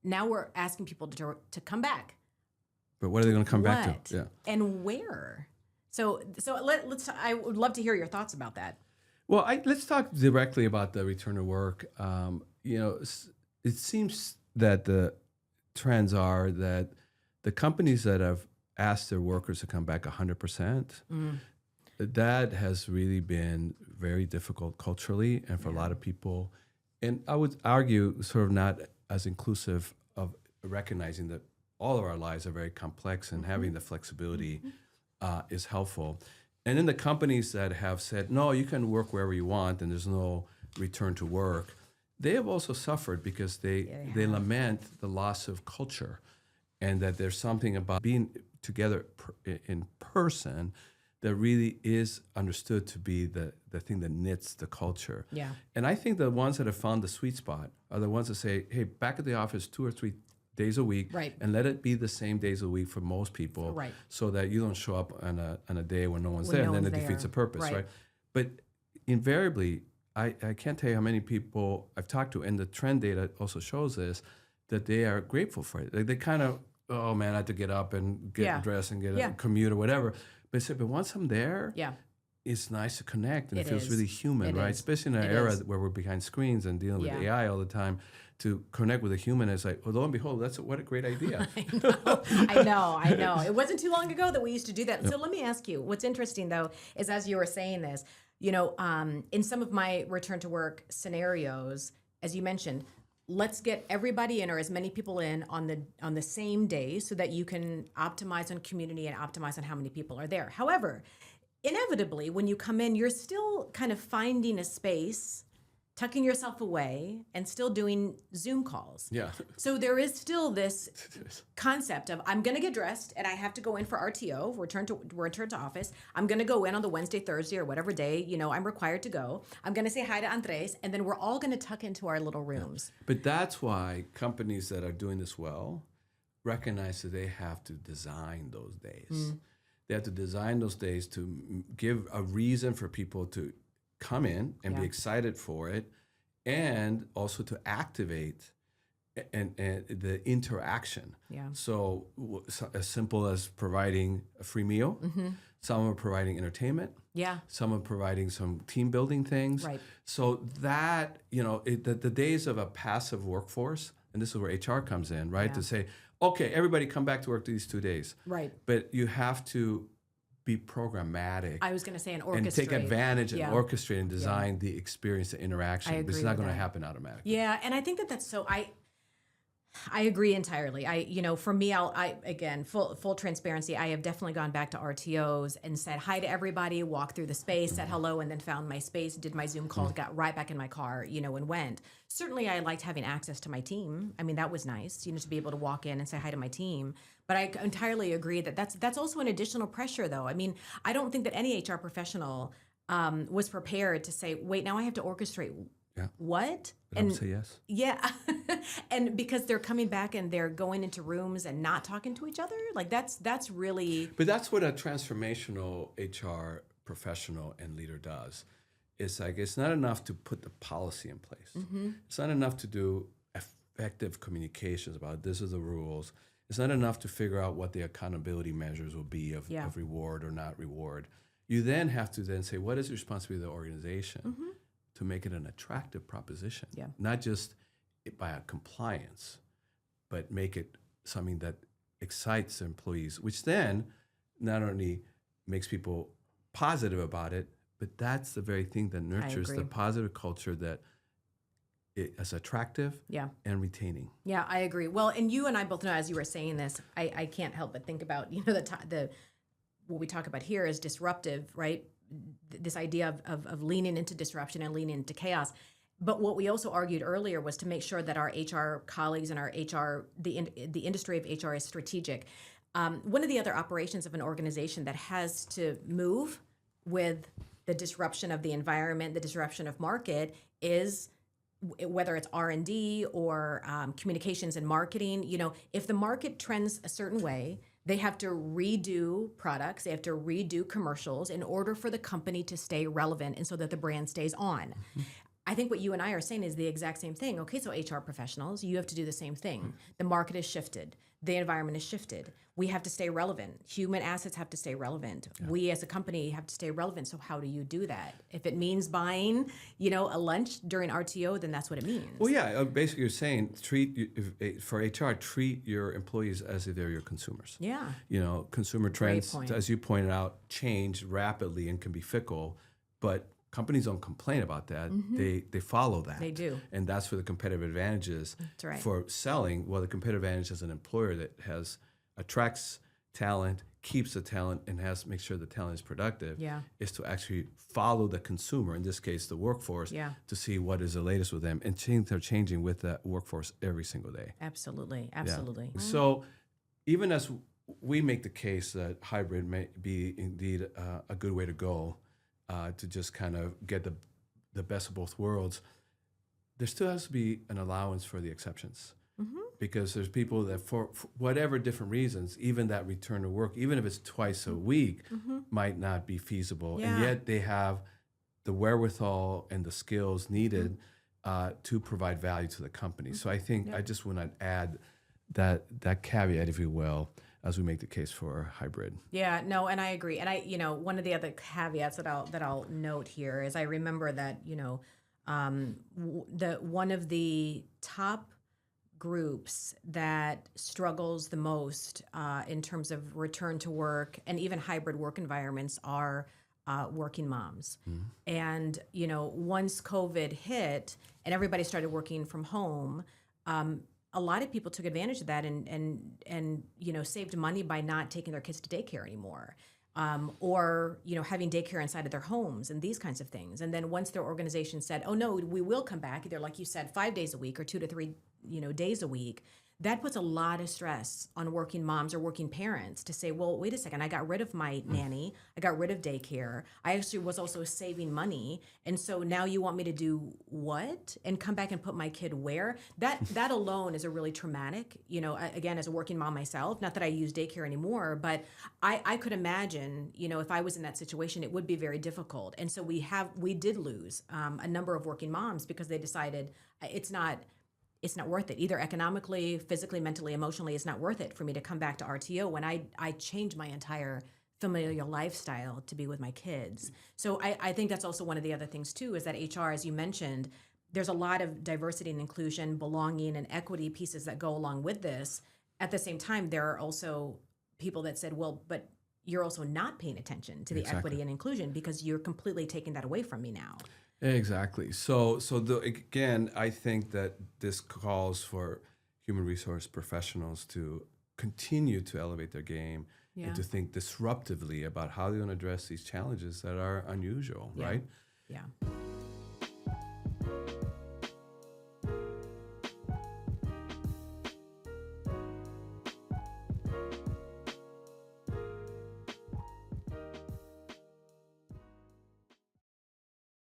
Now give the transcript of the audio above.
now we're asking people to come back. But what are they going to come back What? to? Yeah. And where? So let's. I would love to hear your thoughts about that. Well, let's talk directly about the return to work. It seems that the trends are that the companies that have asked their workers to come back 100%, that has really been very difficult culturally and for a lot of people. And I would argue sort of not as inclusive of recognizing that all of our lives are very complex and having the flexibility is helpful. And then the companies that have said, no, you can work wherever you want and there's no return to work, they have also suffered because they lament the loss of culture and that there's something about being together in person that really is understood to be the thing that knits the culture. Yeah. And I think the ones that have found the sweet spot are the ones that say, hey, back at the office 2 or 3 days a week, Right. and let it be the same days a week for most people, Right. so that you don't show up on a day when no one's When there, no and then one's it defeats the there. purpose, Right. right? But invariably, I can't tell you how many people I've talked to, and the trend data also shows this, that they are grateful for it. Like they kind of, oh man, I have to get up and get dressed and get a commute or whatever. But once I'm there, it's nice to connect, and it feels really human, right? Especially in an era where we're behind screens and dealing with AI all the time. To connect with a human is like, well, lo and behold, what a great idea. I know. It wasn't too long ago that we used to do that. So let me ask you, what's interesting though, is as you were saying this, in some of my return to work scenarios, as you mentioned, let's get everybody in or as many people in on the same day so that you can optimize on community and optimize on how many people are there. However, inevitably, when you come in, you're still kind of finding a space, tucking yourself away, and still doing Zoom calls. Yeah. So there is still this concept of I'm going to get dressed and I have to go in for RTO, return to office. I'm going to go in on the Wednesday, Thursday, or whatever day, I'm required to go. I'm going to say hi to Andres, and then we're all going to tuck into our little rooms. But that's why companies that are doing this well recognize that they have to design those days. They have to design those days to give a reason for people to come in and be excited for it, and also to activate and the interaction. Yeah. So as simple as providing a free meal, some are providing entertainment. Yeah. Some are providing some team building things. Right. So that, the days of a passive workforce, and this is where HR comes in, right? To say, okay, everybody come back to work these 2 days. Right. But you have to be programmatic. I was going to say orchestrate. And take advantage and orchestrate and design the experience, the interaction. I agree It's not with going to that. happen automatically. Yeah, and I think that's so. I agree entirely. For me, again, full transparency. I have definitely gone back to RTOs and said hi to everybody, walked through the space, said hello, and then found my space, did my Zoom calls, got right back in my car, and went. Certainly, I liked having access to my team. I mean, that was nice, to be able to walk in and say hi to my team. But I entirely agree that that's also an additional pressure, though. I mean, I don't think that any HR professional was prepared to say, wait, now I have to orchestrate. Yeah. What? But I would say yes. Yeah. And because they're coming back and they're going into rooms and not talking to each other, like that's really. But that's what a transformational HR professional and leader does. It's like, it's not enough to put the policy in place. It's not enough to do effective communications about this are the rules. It's not enough to figure out what the accountability measures will be of reward or not reward. You then have to then say, what is the responsibility of the organization to make it an attractive proposition? Yeah. Not just by a compliance, but make it something that excites employees, which then not only makes people positive about it, but that's the very thing that nurtures the positive culture that is attractive and retaining. Yeah, I agree. Well, and you and I both know, as you were saying this, I can't help but think about, the what we talk about here is disruptive, right? This idea of leaning into disruption and leaning into chaos. But what we also argued earlier was to make sure that our HR colleagues and our HR, the industry of HR is strategic. One of the other operations of an organization that has to move with the disruption of the environment, the disruption of market, is whether it's R&D or communications and marketing. If the market trends a certain way, they have to redo products, they have to redo commercials in order for the company to stay relevant and so that the brand stays on. I think what you and I are saying is the exact same thing. Okay, so HR professionals, you have to do the same thing. The market has shifted. The environment has shifted. We have to stay relevant. Human assets have to stay relevant. We as a company have to stay relevant. So how do you do that? If it means buying, a lunch during RTO, then that's what it means. Well, yeah, basically you're saying for HR, treat your employees as if they're your consumers. Yeah. Consumer trends, point. as you pointed out, change rapidly and can be fickle, but companies don't complain about that. They follow that. They do. And that's where the competitive advantage is right. for selling. Well, the competitive advantage as an employer that attracts talent, keeps the talent, and makes sure the talent is productive is to actually follow the consumer, in this case, the workforce, to see what is the latest with them. And things are changing with the workforce every single day. Absolutely. So even as we make the case that hybrid may be indeed a good way to go, to just kind of get the best of both worlds, there still has to be an allowance for the exceptions. Because there's people that for whatever different reasons, even that return to work, even if it's twice a week, might not be feasible. And yet they have the wherewithal and the skills needed to provide value to the company. So I think I just want to add that caveat, if you will, as we make the case for hybrid. Yeah, no, and I agree. And one of the other caveats that I'll note here is I remember that, one of the top groups that struggles the most in terms of return to work and even hybrid work environments are working moms. And, once COVID hit and everybody started working from home, a lot of people took advantage of that and saved money by not taking their kids to daycare anymore. Or having daycare inside of their homes and these kinds of things. And then once their organization said, oh no, we will come back, either like you said, 5 days a week or 2 to 3 days a week, that puts a lot of stress on working moms or working parents to say, well, wait a second, I got rid of my nanny, I got rid of daycare, I actually was also saving money, and so now you want me to do what? And come back and put my kid where? That alone is a really traumatic, again, as a working mom myself, not that I use daycare anymore, but I could imagine, if I was in that situation, it would be very difficult. And so we did lose a number of working moms because they decided it's not worth it, either economically, physically, mentally, emotionally. It's not worth it for me to come back to RTO when I changed my entire familial lifestyle to be with my kids. So I think that's also one of the other things too, is that HR, as you mentioned, there's a lot of diversity and inclusion, belonging and equity pieces that go along with this. At the same time, there are also people that said, well, but you're also not paying attention to the equity and inclusion because you're completely taking that away from me now. Exactly. So again, I think that this calls for human resource professionals to continue to elevate their game and to think disruptively about how they're going to address these challenges that are unusual, right? Yeah.